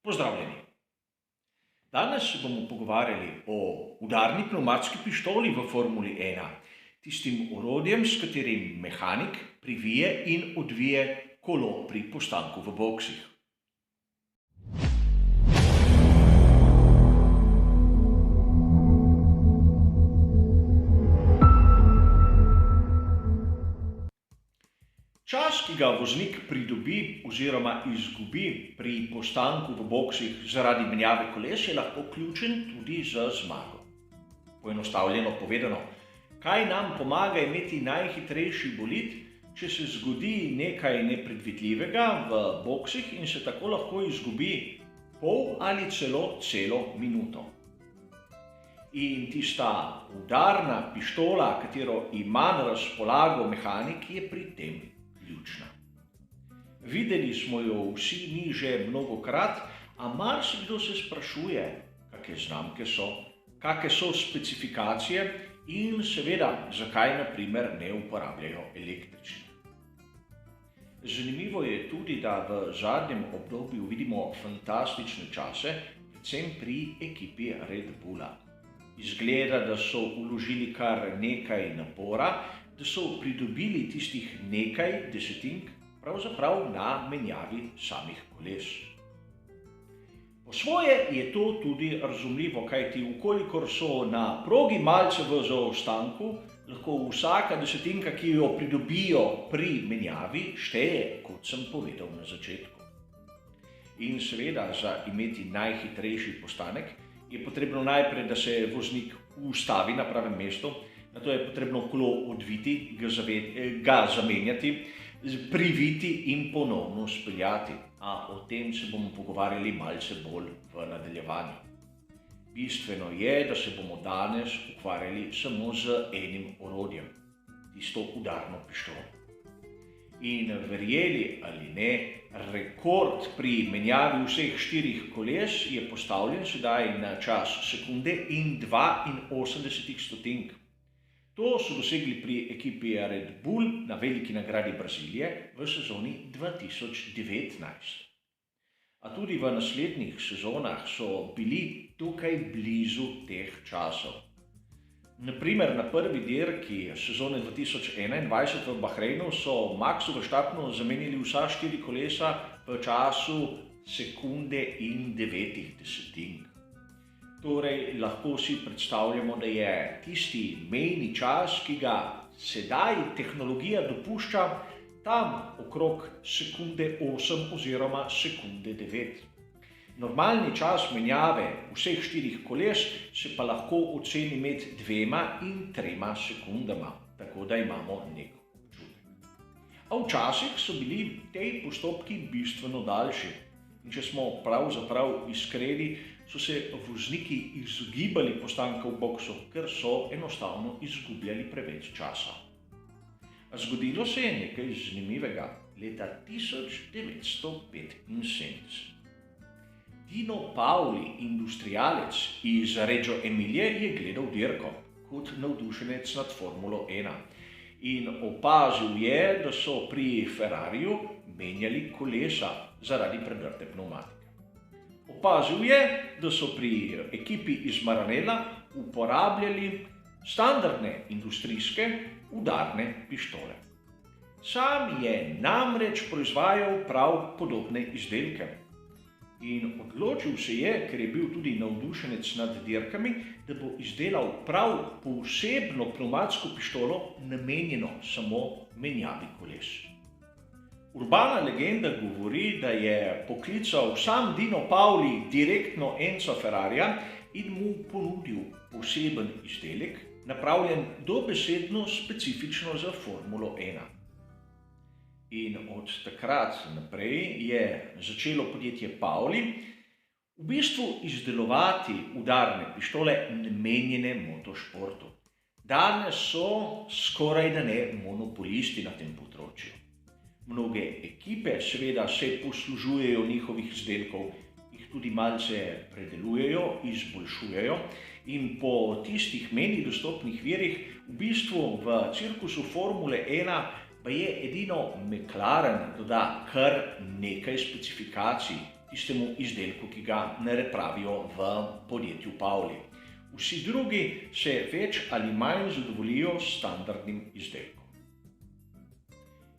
Pozdravljeni! Danes se bomo pogovarjali o udarni pnevmatski pištoli v Formuli 1, tistim orodjem, s katerim mehanik privije in odvije kolo pri postanku v boksih. Čas, ki ga voznik pridobi oziroma izgubi pri postanku v boksih zaradi menjave koles, je lahko ključen tudi za zmago. Poenostavljeno povedano, kaj nam pomaga imeti najhitrejši bolid, če se zgodi nekaj nepredvidljivega v boksih in se tako lahko izgubi pol ali celo minuto. In tista udarna pištola, katero ima na razpolago mehanik, je pri tem ključna. Videli smo jo vsi mi že mnogokrat, a marsikdo se sprašuje, kakšne znamke so, kakšne so specifikacije in seveda, zakaj na primer ne uporabljajo električnih. Zanimivo je tudi, da v zadnjem obdobju vidimo fantastične čase, predvsem pri ekipi Red Bulla. Izgleda, da so vložili kar nekaj napora, da so pridobili tistih nekaj desetink pravzaprav na menjavi samih koles. Po svoje je to tudi razumljivo, kajti vkolikor so na progi malce v zaostanku, lahko vsaka desetinka, ki jo pridobijo pri menjavi, šteje, kot sem povedal na začetku. In seveda, za imeti najhitrejši postanek je potrebno najprej, da se voznik ustavi na pravem mestu, nato je potrebno kolo odviti, ga zamenjati, priviti in ponovno speljati. A o tem se bomo pogovarjali malce bolj v nadaljevanju. Bistveno je, da se bomo danes ukvarjali samo z enim orodjem, tisto udarno pištolo. In verjeli ali ne, rekord pri menjavi vseh 4 koles je postavljen sedaj na čas sekunde in 82 stotink. To so dosegli pri ekipi Red Bull na veliki nagradi Brazilije v sezoni 2019. A tudi v naslednjih sezonah so bili dokaj blizu teh časov. Na primer, na prvi dirki sezone 2021 v Bahreinu so Maxu Verstappenu zamenjali vsa 4 kolesa v času sekunde in 9 desetink. Torej, lahko si predstavljamo, da je tisti mejni čas, ki ga sedaj tehnologija dopušča, tam okrog sekunde 8 oziroma sekunde 9. Normalni čas menjave vseh 4 koles se pa lahko oceni med 2 in 3 sekundama, tako da imamo nek občutek. A včasih so bili ti postopki bistveno daljši. In če smo pravzaprav iskreni, so se vozniki izogibali postanka v boksu, ker so enostavno izgubljali preveč časa. A zgodilo se je nekaj zanimivega leta 1975. Dino Pauli, industrialec iz Reggio Emilie, je gledal dirko kot navdušenec nad Formulo 1 in opazil je, da so pri Ferrariju menjali kolesa zaradi predrte pnevmatike. Opazil je, da so pri ekipi iz Maranella uporabljali standardne industrijske udarne pištole. Sam je namreč proizvajal prav podobne izdelke. In odločil se je, ker je bil tudi navdušenec nad dirkami, da bo izdelal prav posebno pnevmatsko pištolo, namenjeno samo menjavi koles. Urbana legenda govori, da je poklical sam Dino Pauli direktno Enza Ferrarija in mu ponudil poseben izdelek, napravljen dobesedno specifično za Formulo 1. In od takrat naprej je začelo podjetje Pauli v bistvu izdelovati udarne pištole, namenjene motošportu. Danes so skorajda ne monopolisti na tem področju. Mnoge ekipe seveda se poslužujejo njihovih izdelkov, jih tudi malce predelujejo, izboljšujejo in po tistih meni dostopnih virih v bistvu v cirkusu Formule 1 pa je edino McLaren doda kar nekaj specifikacij tistemu izdelku, ki ga napravijo v podjetju Pavli. Vsi drugi se več ali manj zadovoljijo s standardnim izdelkom.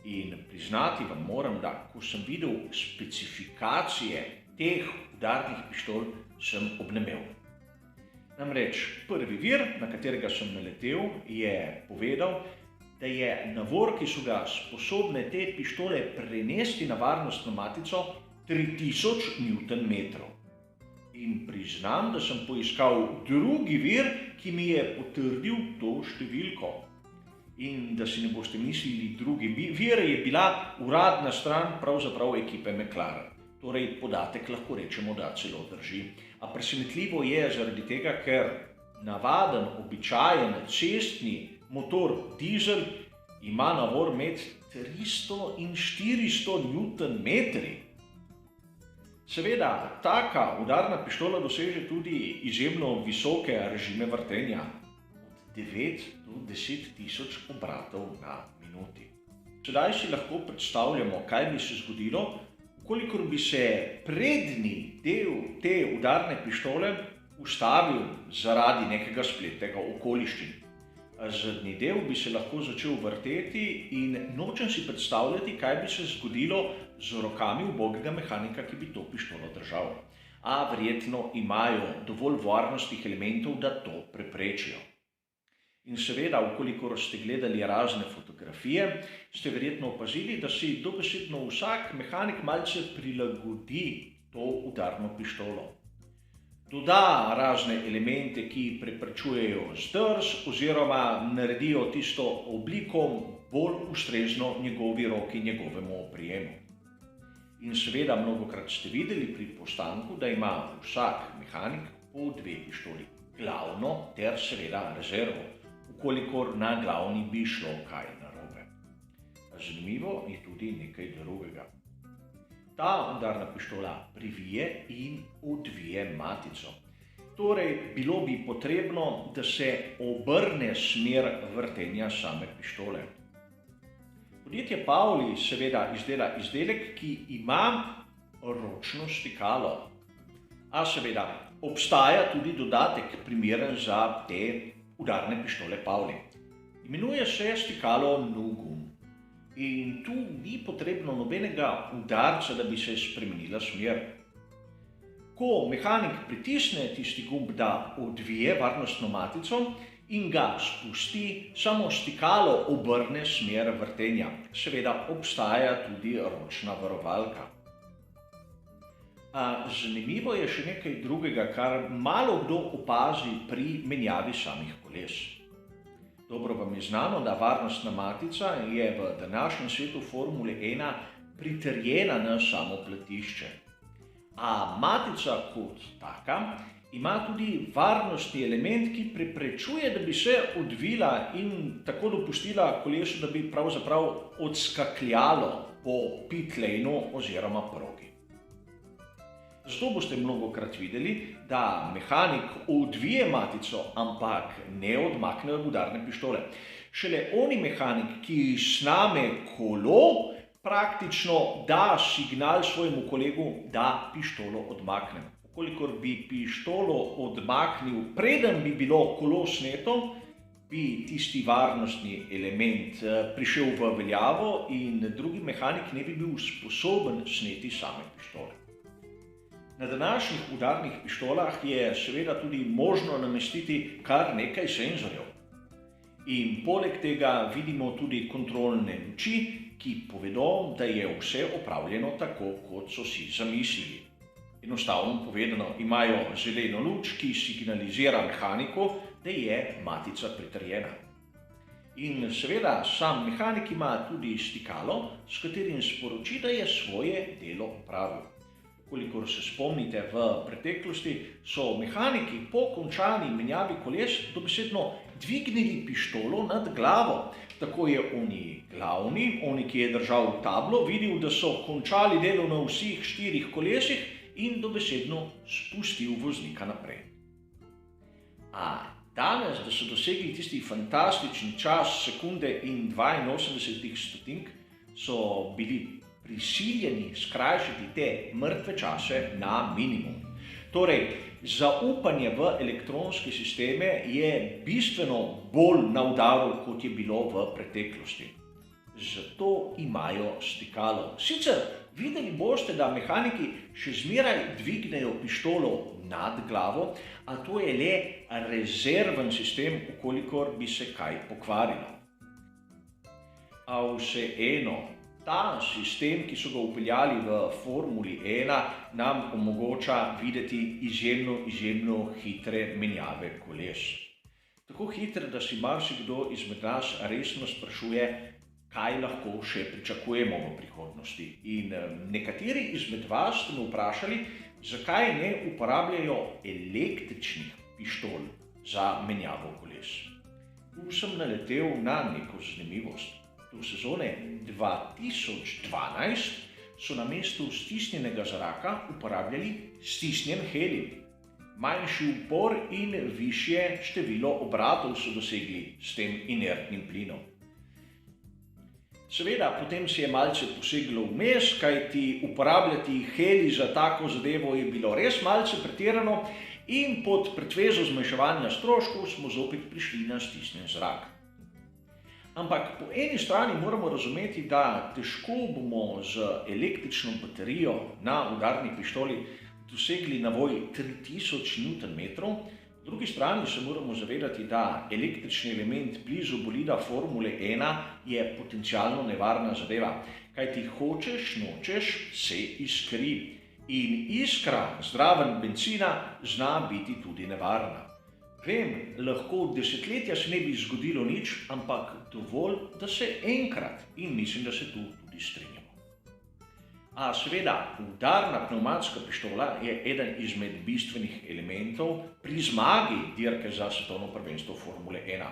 In priznati vam moram, da ko sem videl specifikacije teh udarnih pištol, sem obnemel. Namreč prvi vir, na katerega sem naletel, je povedal, da je navor, ki so ga sposobne te pištole prenesti na varnostno matico, 3000 Nm. In priznam, da sem poiskal drugi vir, ki mi je potrdil to številko. In da si ne boste mislili, drugi vir je bila uradna stran pravzaprav ekipe McLaren. Torej, podatek lahko rečemo, da celo drži. A presenetljivo je zaradi tega, ker navaden, običajen cestni motor dizel ima navor med 300 in 400 Nm. Seveda, taka udarna pištola doseže tudi izjemno visoke režime vrtenja, od 9 do 10 tisoč obratov na minuti. Sedaj si lahko predstavljamo, kaj bi se zgodilo, kolikor bi se prednji del te udarne pištole ustavil zaradi nekega spletnega okoliščin. Zadnji del bi se lahko začel vrteti in nočem si predstavljati, kaj bi se zgodilo z rokami ubogega mehanika, ki bi to pištolo držal. A verjetno imajo dovolj varnostnih elementov, da to preprečijo. In seveda, ukolikor ste gledali razne fotografije, ste verjetno opazili, da si dobesedno vsak mehanik malce prilagodi to udarno pištolo. Doda razne elemente, ki preprečujejo zdrs oziroma naredijo tisto obliko bolj ustrezno njegovi roki, njegovemu oprijemu. In seveda, mnogokrat ste videli pri postanku, da ima vsak mehanik po 2 pištoli, glavno ter seveda rezervo, ukolikor na glavni bi šlo kaj narobe. Zanimivo je tudi nekaj drugega. Ta udarna pištola privije in odvije matico. Torej, bilo bi potrebno, da se obrne smer vrtenja same pištole. Podjetje Pavli seveda izdela izdelek, ki ima ročno stikalo. A seveda, obstaja tudi dodatek primeren za te udarne pištole Pavli. Imenuje se stikalo Nugum. In tu ni potrebno nobenega udarca, da bi se spremenila smer. Ko mehanik pritisne tisti gumb, da odvije varnostno matico in ga spusti, samo stikalo obrne smer vrtenja. Seveda obstaja tudi ročna varovalka. Zanimivo je še nekaj drugega, kar malo kdo opazi pri menjavi samih koles. Dobro vam je znano, da varnostna matica je v današnjem svetu Formule 1 pritrjena na samo platišče. A matica kot taka ima tudi varnostni element, ki preprečuje, da bi se odvila in tako dopustila kolesu, da bi pravzaprav odskakljalo po pit laneu oziroma progi. Zato boste mnogokrat videli, da mehanik odvije matico, ampak ne odmakne udarne pištole. Šele oni mehanik, ki sname kolo, praktično da signal svojemu kolegu, da pištolo odmakne. Kolikor bi pištolo odmaknil, preden bi bilo kolo sneto, bi tisti varnostni element prišel v veljavo in drugi mehanik ne bi bil sposoben sneti same pištole. Na današnjih udarnih pištolah je seveda tudi možno namestiti kar nekaj senzorjev. In poleg tega vidimo tudi kontrolne luči, ki povedo, da je vse opravljeno tako, kot so si zamislili. Enostavno povedano, imajo zeleno luč, ki signalizira mehaniku, da je matica pritrjena. In seveda sam mehanik ima tudi stikalo, s katerim sporoči, da je svoje delo opravil. Kolikor se spomnite, v preteklosti so mehaniki po končani menjavi koles dobesedno dvignili pištolo nad glavo. Tako je glavni, ki je držal tablo, videl, da so končali delo na vseh 4 kolesih in dobesedno spustil voznika naprej. A danes, da so dosegli tisti fantastični čas sekunde in 82 stotink, so bili prisiljeni skrajšati te mrtve čase na minimum. Torej, zaupanje v elektronske sisteme je bistveno bolj na udaru, kot je bilo v preteklosti. Zato imajo stikalo. Sicer videli boste, da mehaniki še zmeraj dvignejo pištolo nad glavo, a to je le rezerven sistem, ukolikor bi se kaj pokvarilo. A vseeno, ta sistem, ki so ga vpeljali v Formuli 1, nam omogoča videti izjemno hitre menjave koles. Tako hitre, da si marsikdo izmed nas resno sprašuje, kaj lahko še pričakujemo v prihodnosti. In nekateri izmed vas ste me vprašali, zakaj ne uporabljajo električnih pištol za menjavo koles. Tu sem naletel na neko zanimivost. Do sezone 2012 so namesto stisnjenega zraka uporabljali stisnjen helij. Manjši upor in višje število obratov so dosegli s tem inertnim plinom. Seveda, potem se je malce poseglo vmes, kajti uporabljati helij za tako zadevo je bilo res malce pretirano in pod pretvezo zmanjševanja stroškov smo zopet prišli na stisnjen zrak. Ampak po eni strani moramo razumeti, da težko bomo z električno baterijo na udarni pištoli dosegli navoj 3000 Nm, po drugi strani se moramo zavedati, da električni element blizu bolida Formule 1 je potencialno nevarna zadeva, kajti hočeš nočeš se iskri in iskra zraven bencina zna biti tudi nevarna. Vem, lahko desetletja se ne bi zgodilo nič, ampak dovolj, da se enkrat, in mislim, da se tu tudi strinjamo. A seveda, udarna pnevmatska pištola je eden izmed bistvenih elementov pri zmagi dirke za svetovno prvenstvo Formule 1.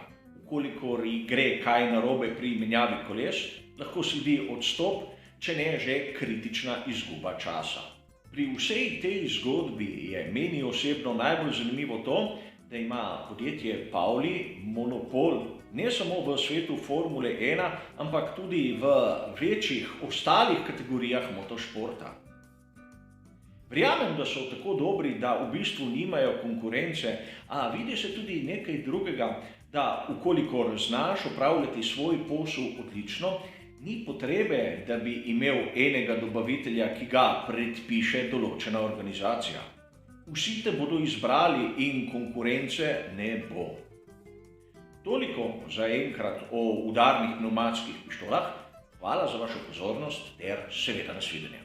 Ukolikor gre kaj narobe pri menjavi koles, lahko sledi odstop, če ne že kritična izguba časa. Pri vsej tej zgodbi je meni osebno najbolj zanimivo to, da ima podjetje Pauli monopol ne samo v svetu Formule 1, ampak tudi v večjih ostalih kategorijah motošporta. Verjamem, da so tako dobri, da v bistvu nimajo konkurence, a vidi se tudi nekaj drugega, da ukolikor znaš opravljati svoj posel odlično, ni potrebe, da bi imel enega dobavitelja, ki ga predpiše določena organizacija. Vsi te bodo izbrali in konkurence ne bo. Toliko za enkrat o udarnih pnevmatskih pištolah. Hvala za vašo pozornost ter seveda nasvidenje.